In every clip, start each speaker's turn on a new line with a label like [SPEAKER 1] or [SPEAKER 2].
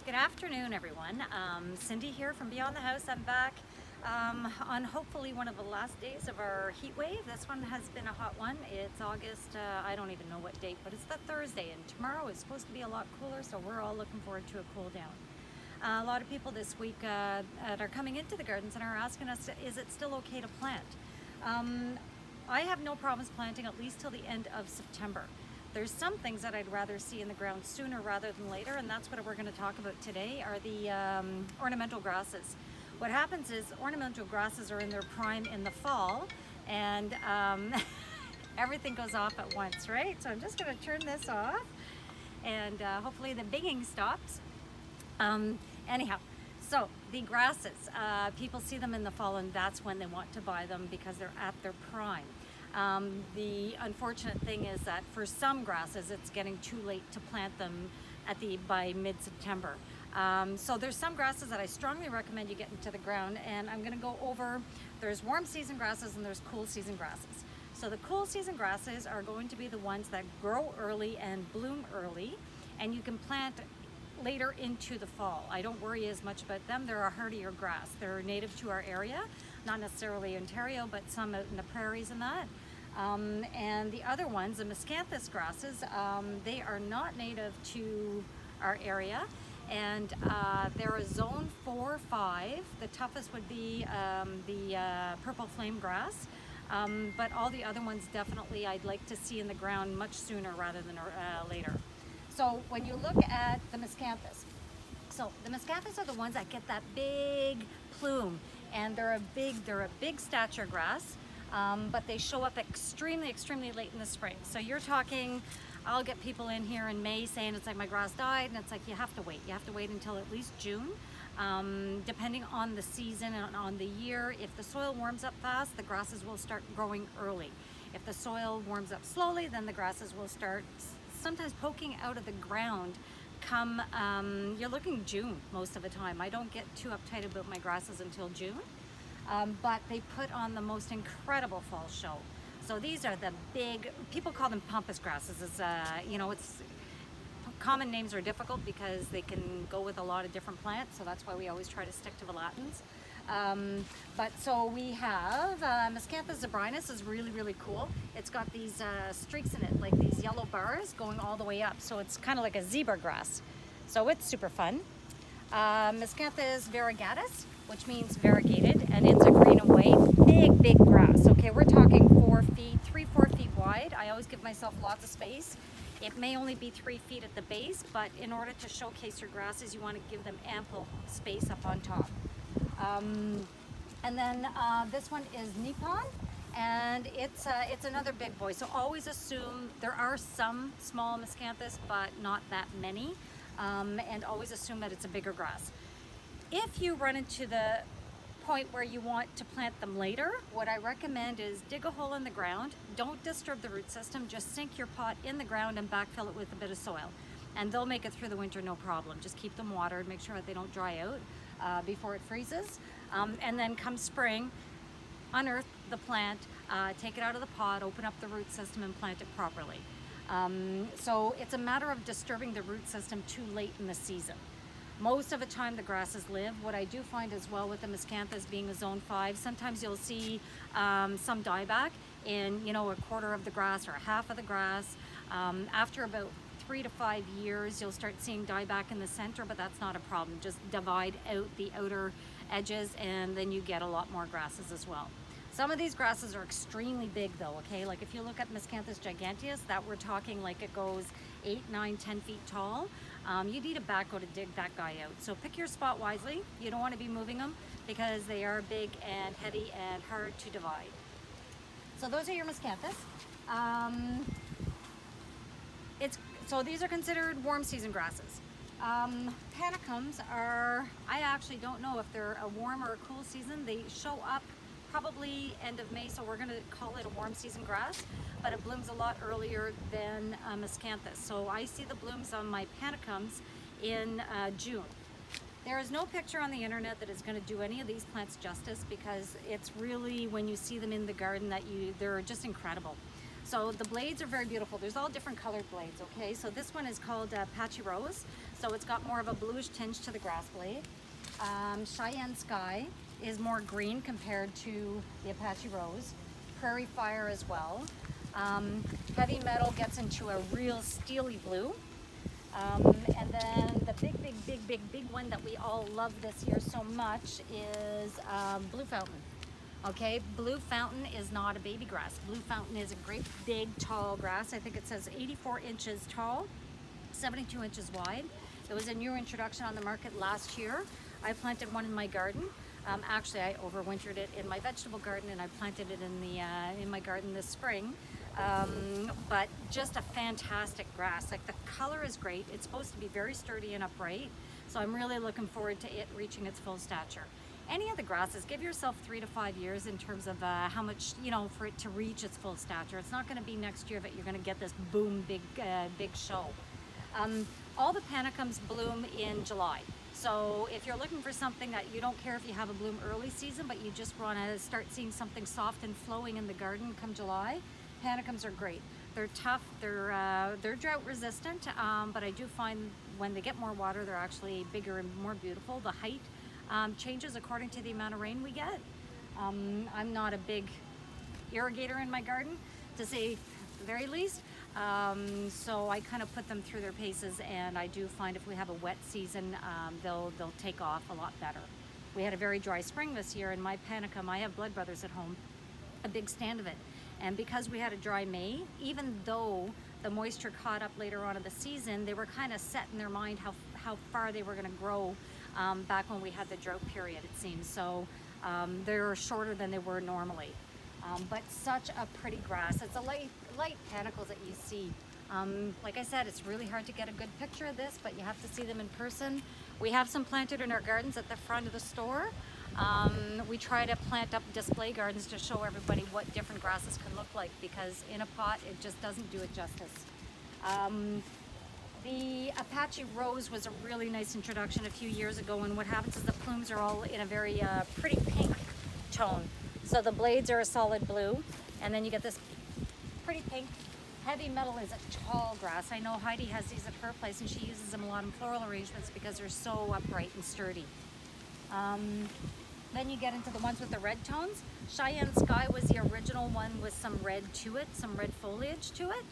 [SPEAKER 1] Good afternoon, everyone. Cindy here from Beyond the House. I'm back on hopefully one of the last days of our heat wave. This one has been a hot one. It's August, I don't even know what date, but it's the Thursday, and tomorrow is supposed to be a lot cooler, so we're all looking forward to a cool down. A lot of people this week that are coming into the gardens and are asking us, is it still okay to plant? I have no problems planting at least till the end of September. There's some things that I'd rather see in the ground sooner rather than later, and that's what we're going to talk about today, are the ornamental grasses. What happens is ornamental grasses are in their prime in the fall, and everything goes off at once, right? So I'm just going to turn this off, and hopefully the binging stops. Anyhow, so the grasses, people see them in the fall, and that's when they want to buy them because they're at their prime. The unfortunate thing is that for some grasses, it's getting too late to plant them by mid-September. So there's some grasses that I strongly recommend you get into the ground, and I'm going to go over, there's warm season grasses and there's cool season grasses. So the cool season grasses are going to be the ones that grow early and bloom early, and you can plant later into the fall. I don't worry as much about them. They're a hardier grass. They're native to our area, not necessarily Ontario, but some out in the prairies and that. And the other ones, the miscanthus grasses, they are not native to our area, and they're a zone 4-5. The toughest would be the purple flame grass, but all the other ones definitely I'd like to see in the ground much sooner rather than later. So when you look at the miscanthus, so the miscanthus are the ones that get that big plume, and they're a big stature grass, but they show up extremely late in the spring. So you're talking, I'll get people in here in May saying it's like my grass died, and it's like you have to wait until at least June, depending on the season and on the year. If the soil warms up fast, the grasses will start growing early. If the soil warms up slowly, then the grasses will start sometimes poking out of the ground come, you're looking June most of the time. I don't get too uptight about my grasses until June, but they put on the most incredible fall show. So these are the big, people call them pampas grasses. It's, it's common names are difficult because they can go with a lot of different plants, so that's why we always try to stick to the Latins. But so we have Miscanthus zebrinus is really cool. It's got these streaks in it, like these yellow bars going all the way up. So it's kind of like a zebra grass. So it's super fun. Miscanthus variegatus, which means variegated, and it's a green and white, big grass. Okay, we're talking 4 feet, 3-4 feet wide. I always give myself lots of space. It may only be 3 feet at the base, but in order to showcase your grasses, you want to give them ample space up on top. And then this one is Nippon, and it's another big boy. So always assume there are some small miscanthus, but not that many, and always assume that it's a bigger grass. If you run into the point where you want to plant them later, what I recommend is dig a hole in the ground. Don't disturb the root system. Just sink your pot in the ground and backfill it with a bit of soil, and they'll make it through the winter no problem. Just keep them watered, make sure that they don't dry out before it freezes, and then come spring, unearth the plant, take it out of the pot, open up the root system, and plant it properly. So it's a matter of disturbing the root system too late in the season. Most of the time the grasses live. What I do find as well with the miscanthus being a zone 5, sometimes you'll see some dieback in a quarter of the grass or a half of the grass. After about 3 to 5 years, you'll start seeing dieback in the center, but that's not a problem. Just divide out the outer edges, and then you get a lot more grasses as well. Some of these grasses are extremely big though, okay? Like if you look at Miscanthus giganteus, that we're talking like it goes 8, 9, 10 feet tall. You need a backhoe to dig that guy out. So pick your spot wisely. You don't want to be moving them because they are big and heavy and hard to divide. So those are your Miscanthus. So these are considered warm season grasses. Panicums are, I actually don't know if they're a warm or a cool season. They show up probably end of May, so we're going to call it a warm season grass, but it blooms a lot earlier than miscanthus. So I see the blooms on my panicums in June. There is no picture on the internet that is going to do any of these plants justice, because it's really when you see them in the garden that they're just incredible. So the blades are very beautiful. There's all different colored blades, okay? So this one is called Patchy Rose. So it's got more of a bluish tinge to the grass blade. Cheyenne Sky is more green compared to the Apache Rose. Prairie Fire as well. Heavy Metal gets into a real steely blue. And then the big one that we all love this year so much is Blue Fountain. Okay, Blue Fountain is not a baby grass. Blue Fountain is a great big tall grass. I think it says 84 inches tall, 72 inches wide. It was a new introduction on the market last year. I planted one in my garden. Actually, I overwintered it in my vegetable garden, and I planted it in my garden this spring. But just a fantastic grass. Like, the color is great. It's supposed to be very sturdy and upright. So I'm really looking forward to it reaching its full stature. Any of the grasses, give yourself 3 to 5 years in terms of how much, for it to reach its full stature. It's not going to be next year that you're going to get this boom, big show. All the panicums bloom in July. So if you're looking for something that you don't care if you have a bloom early season, but you just want to start seeing something soft and flowing in the garden come July, panicums are great. They're tough, they're drought resistant, but I do find when they get more water, they're actually bigger and more beautiful. The height changes according to the amount of rain we get. I'm not a big irrigator in my garden, to say the very least. So I kind of put them through their paces, and I do find if we have a wet season, they'll take off a lot better. We had a very dry spring this year, and my panicum, I have Blood Brothers at home, a big stand of it. And because we had a dry May, even though the moisture caught up later on in the season, they were kind of set in their mind how far they were going to grow back when we had the drought period, it seems. So they're shorter than they were normally. But such a pretty grass. It's a light panicles that you see. Like I said, it's really hard to get a good picture of this, but you have to see them in person. We have some planted in our gardens at the front of the store. We try to plant up display gardens to show everybody what different grasses can look like, because in a pot it just doesn't do it justice. The Apache Rose was a really nice introduction a few years ago, and what happens is the plumes are all in a very pretty pink tone. So the blades are a solid blue, and then you get this pretty pink. Heavy Metal is a tall grass. I know Heidi has these at her place, and she uses them a lot in floral arrangements because they're so upright and sturdy. Then you get into the ones with the red tones. Cheyenne Sky was the original one with some red to it, some red foliage to it.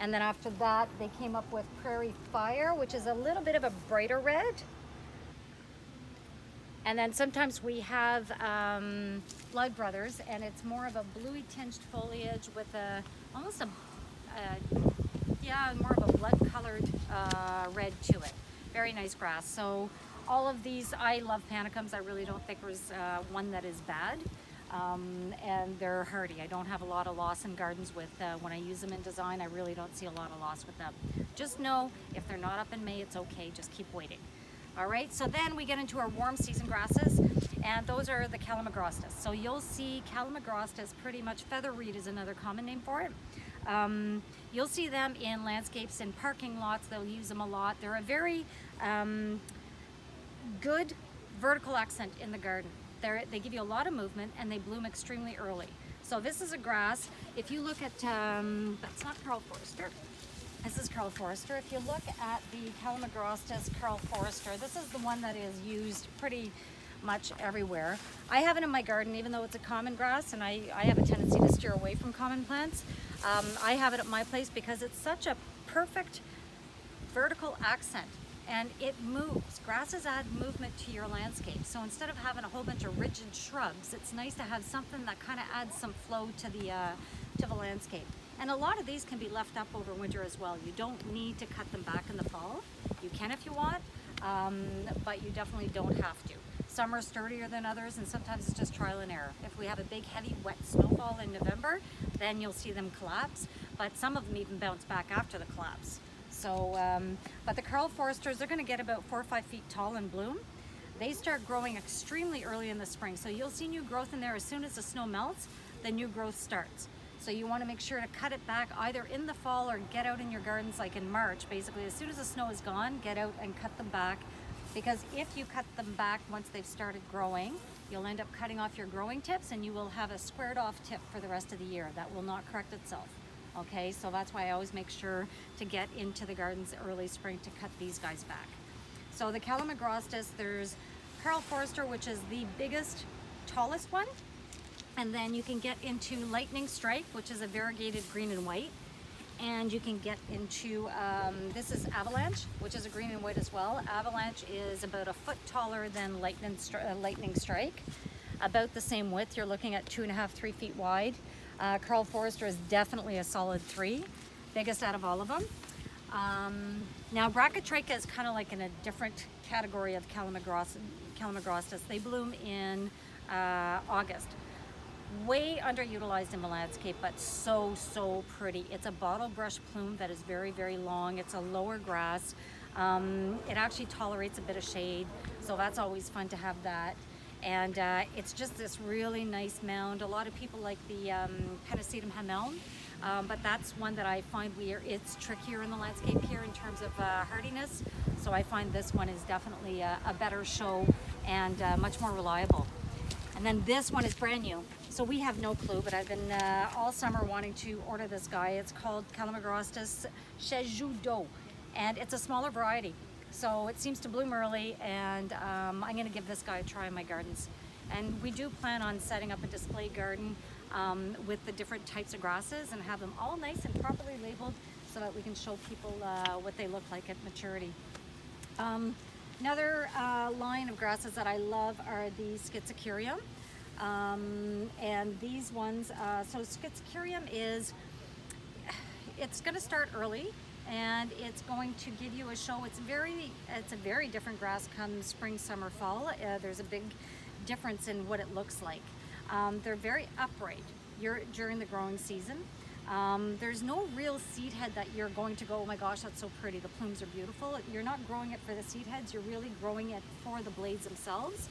[SPEAKER 1] And then after that, they came up with Prairie Fire, which is a little bit of a brighter red. And then sometimes we have Blood Brothers, and it's more of a bluey tinged foliage with almost more of a blood colored red to it. Very nice grass. So all of these, I love panicums. I really don't think there's one that is bad. And they're hardy. I don't have a lot of loss in gardens with, when I use them in design, I really don't see a lot of loss with them. Just know if they're not up in May, it's okay. Just keep waiting. All right, so then we get into our warm season grasses, and those are the Calamagrostis. So you'll see Calamagrostis, pretty much feather reed is another common name for it. You'll see them in landscapes and parking lots. They'll use them a lot. They're a very good vertical accent in the garden. They give you a lot of movement, and they bloom extremely early. So this is a grass. If you look at, that's not Carl Forrester. This is Carl Forrester. If you look at the Calamagrostis Carl Forrester, this is the one that is used pretty much everywhere. I have it in my garden, even though it's a common grass, and I have a tendency to steer away from common plants. I have it at my place because it's such a perfect vertical accent, and it moves. Grasses add movement to your landscape. So instead of having a whole bunch of rigid shrubs, it's nice to have something that kind of adds some flow to the landscape. And a lot of these can be left up over winter as well. You don't need to cut them back in the fall. You can if you want, but you definitely don't have to. Some are sturdier than others, and sometimes it's just trial and error. If we have a big, heavy, wet snowfall in November, then you'll see them collapse, but some of them even bounce back after the collapse. So, but the Carl Foresters, they're gonna get about 4 or 5 feet tall and bloom. They start growing extremely early in the spring. So you'll see new growth in there as soon as the snow melts, the new growth starts. So you want to make sure to cut it back either in the fall or get out in your gardens like in March. Basically, as soon as the snow is gone, get out and cut them back. because if you cut them back once they've started growing, you'll end up cutting off your growing tips and you will have a squared off tip for the rest of the year. That will not correct itself. Okay, so that's why I always make sure to get into the gardens early spring to cut these guys back. So the Calamagrostis, there's Karl Forster, which is the biggest, tallest one. And then you can get into Lightning Strike, which is a variegated green and white. And you can get into, this is Avalanche, which is a green and white as well. Avalanche is about a foot taller than Lightning Strike. About the same width, you're looking at 2.5, 3 feet wide. Karl Forster is definitely a solid 3, biggest out of all of them. Now Brachytricha is kind of like in a different category of Calamagrostis. They bloom in August. Way underutilized in the landscape, but so pretty. It's a bottle brush plume that is very, very long. It's a lower grass. It actually tolerates a bit of shade, so that's always fun to have that. And it's just this really nice mound. A lot of people like the Pennisetum Hameln, but that's one that I find it's trickier in the landscape here in terms of hardiness. So I find this one is definitely a better show and much more reliable. And then this one is brand new. So we have no clue, but I've been all summer wanting to order this guy. It's called Calamagrostis Chejudo, and it's a smaller variety. So it seems to bloom early, and I'm gonna give this guy a try in my gardens. And we do plan on setting up a display garden with the different types of grasses and have them all nice and properly labeled so that we can show people what they look like at maturity. Another line of grasses that I love are the Schizocurium. And these ones, so Schizocurium it's going to start early and it's going to give you a show. It's a very different grass come spring, summer, fall. There's a big difference in what it looks like. They're very upright during the growing season. There's no real seed head that you're going to go, oh my gosh, that's so pretty, the plumes are beautiful. You're not growing it for the seed heads, you're really growing it for the blades themselves.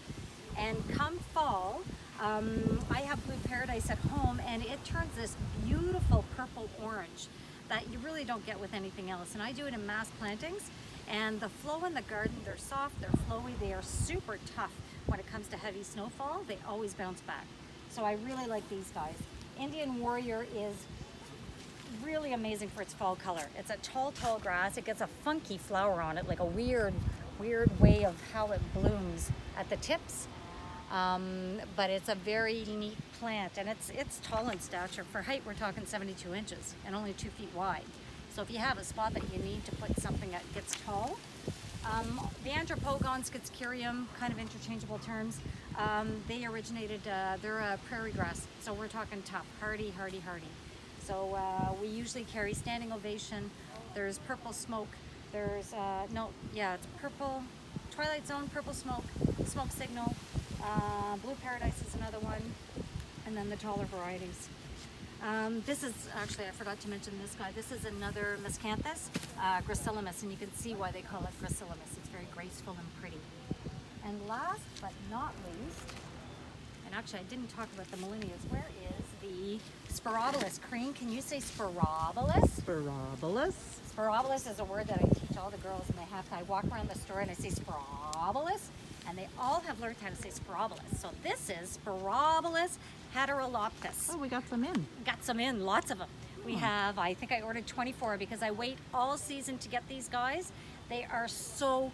[SPEAKER 1] And come fall, I have Blue Paradise at home, and it turns this beautiful purple orange that you really don't get with anything else. And I do it in mass plantings, and the flow in the garden, they're soft, they're flowy, they are super tough. When it comes to heavy snowfall, they always bounce back. So I really like these guys. Indian Warrior is really amazing for its fall color. It's a tall grass. It gets a funky flower on it, like a weird way of how it blooms at the tips. But it's a very neat plant, and it's tall in stature. For height, we're talking 72 inches and only 2 feet wide. So if you have a spot that you need to put something that gets tall, the Andropogon, Schizocurium, kind of interchangeable terms, they originated, they're a prairie grass, so we're talking tough, hardy. So we usually carry Standing Ovation, there's Purple Smoke, there's, it's Purple, Twilight Zone, Purple Smoke, Smoke Signal, Blue Paradise is another one, and then the taller varieties. This is, actually I forgot to mention this guy, this is another Miscanthus, Gracilis, and you can see why they call it Gracilis. It's very graceful and pretty. And last but not least, and actually I didn't talk about the Millennials, where is the Sporobolus? Crean, can you say Sporobolus?
[SPEAKER 2] Sporobolus?
[SPEAKER 1] Sporobolus is a word that I teach all the girls, and I walk around the store and I say Sporobolus, and they all have learned how to say Sporobolus. So this is Sporobolus heteroloptus.
[SPEAKER 2] Oh, we got some in.
[SPEAKER 1] Got some in, lots of them. We have, I think I ordered 24 because I wait all season to get these guys. They are so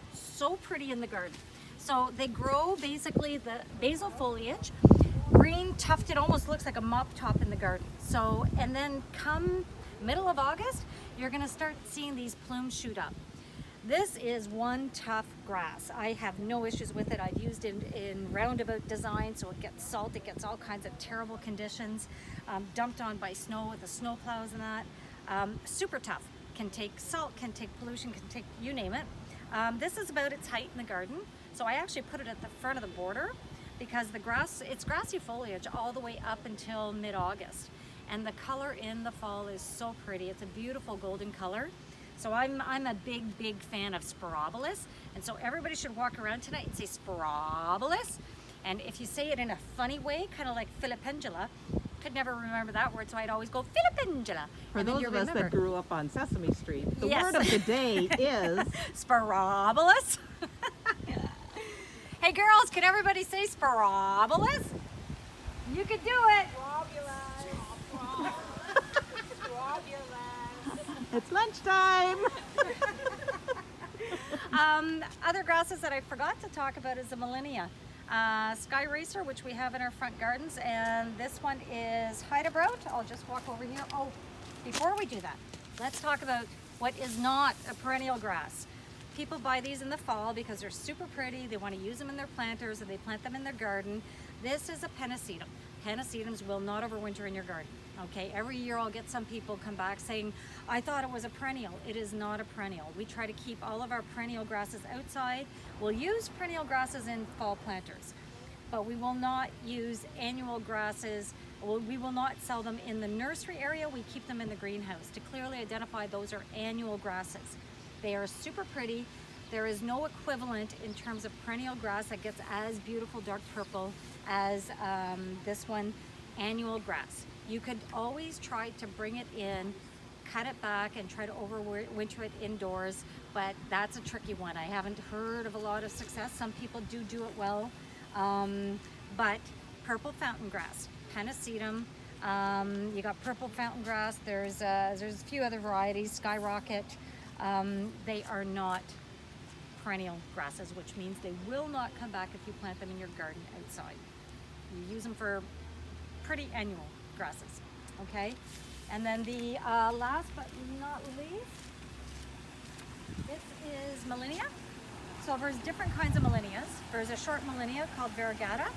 [SPEAKER 1] pretty in the garden. So they grow basically the basal foliage, green tufted, almost looks like a mop top in the garden. So, and then come middle of August, you're gonna start seeing these plumes shoot up. This is one tough grass. I have no issues with it. I've used it in roundabout design, so it gets salt, it gets all kinds of terrible conditions, dumped on by snow with the snow plows and that. Super tough. Can take salt, can take pollution, can take, you name it. This is about its height in the garden. So I actually put it at the front of the border because the grass, it's grassy foliage all the way up until mid-August. And the color in the fall is so pretty. It's a beautiful golden color. So I'm a big fan of Sporobolus. And so everybody should walk around tonight and say Sporobolus. And if you say it in a funny way, kind of like Filipendula, could never remember that word, so I'd always go Filipendula.
[SPEAKER 2] For those of us that grew up on Sesame Street, the word of the day is
[SPEAKER 1] Sporobolus. Hey girls, can everybody say spirabolus? You can do it.
[SPEAKER 2] It's lunchtime.
[SPEAKER 1] Other grasses that I forgot to talk about is the Millennia. Sky Racer, which we have in our front gardens, and this one is Heidebraut. I'll just walk over here. Oh, before we do that, let's talk about what is not a perennial grass. People buy these in the fall because they're super pretty. They want to use them in their planters, and they plant them in their garden. This is a pennisetum. Pennisetums will not overwinter in your garden. Okay, every year I'll get some people come back saying, I thought it was a perennial. It is not a perennial. We try to keep all of our perennial grasses outside. We'll use perennial grasses in fall planters, but we will not use annual grasses. We will not sell them in the nursery area. We keep them in the greenhouse to clearly identify those are annual grasses. They are super pretty. There is no equivalent in terms of perennial grass that gets as beautiful dark purple as this one, annual grass. You could always try to bring it in, cut it back, and try to overwinter it indoors, but that's a tricky one. I haven't heard of a lot of success. Some people do it well, but purple fountain grass, pennisetum, you got purple fountain grass, there's a few other varieties, skyrocket. They are not perennial grasses, which means they will not come back if you plant them in your garden outside. You use them for pretty annual grasses, okay? And then the last but not least, this is Millennia. So there's different kinds of Millennias. There's a short Millennia called Variegata,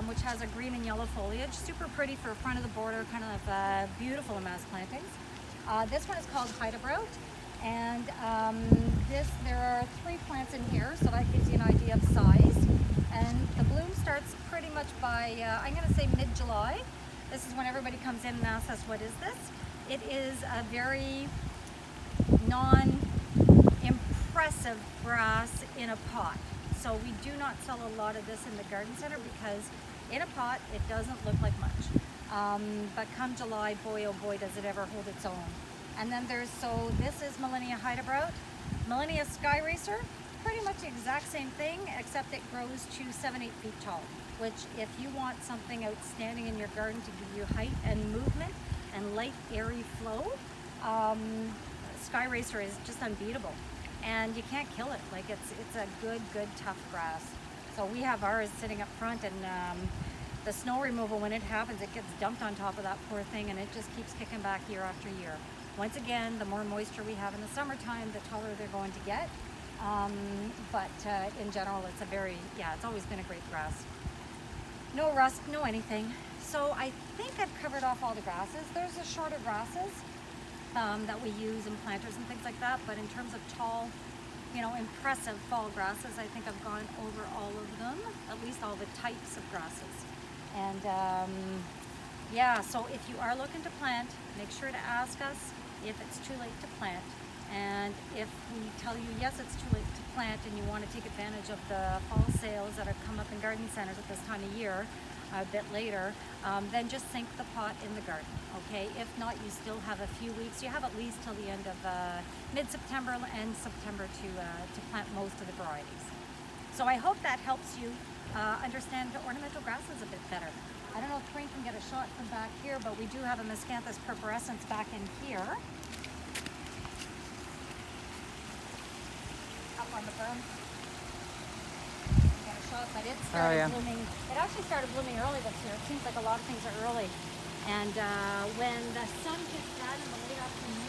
[SPEAKER 1] which has a green and yellow foliage, super pretty for front of the border, kind of beautiful in mass plantings. This one is called Heidebraut, and there are 3 plants in here, so that gives you an idea of size. And the bloom starts pretty much by, I'm going to say mid-July. This is when everybody comes in and asks us, what is this? It is a very non-impressive grass in a pot. So we do not sell a lot of this in the garden center because in a pot it doesn't look like much. But come July, boy oh boy does it ever hold its own. And then this is Millennia Heidebraut. Millennia Sky Racer, pretty much the exact same thing, except it grows to 7-8 feet tall, which if you want something outstanding in your garden to give you height and movement and light, airy flow, Sky Racer is just unbeatable. And you can't kill it. Like it's a good, tough grass. So we have ours sitting up front, and the snow removal, when it happens, it gets dumped on top of that poor thing, and it just keeps kicking back year after year. Once again, the more moisture we have in the summertime, the taller they're going to get. But in general, it's it's always been a great grass. No rust, no anything. So I think I've covered off all the grasses. There's the shorter grasses that we use in planters and things like that, but in terms of tall, impressive fall grasses, I think I've gone over all of them, at least all the types of grasses. And so if you are looking to plant, make sure to ask us if it's too late to plant. And if we tell you, yes, it's too late to plant and you want to take advantage of the fall sales that have come up in garden centers at this time of year, a bit later, then just sink the pot in the garden, okay? If not, you still have a few weeks. You have at least till the end of mid-September and September to plant most of the varieties. So I hope that helps you understand the ornamental grasses a bit better. I don't know if Corinne can get a shot from back here, but we do have a Miscanthus purpurescens back in here. Up on the berm. Get a shot, but it started blooming. It actually started blooming early this year. It seems like a lot of things are early. And when the sun gets down in the late afternoon,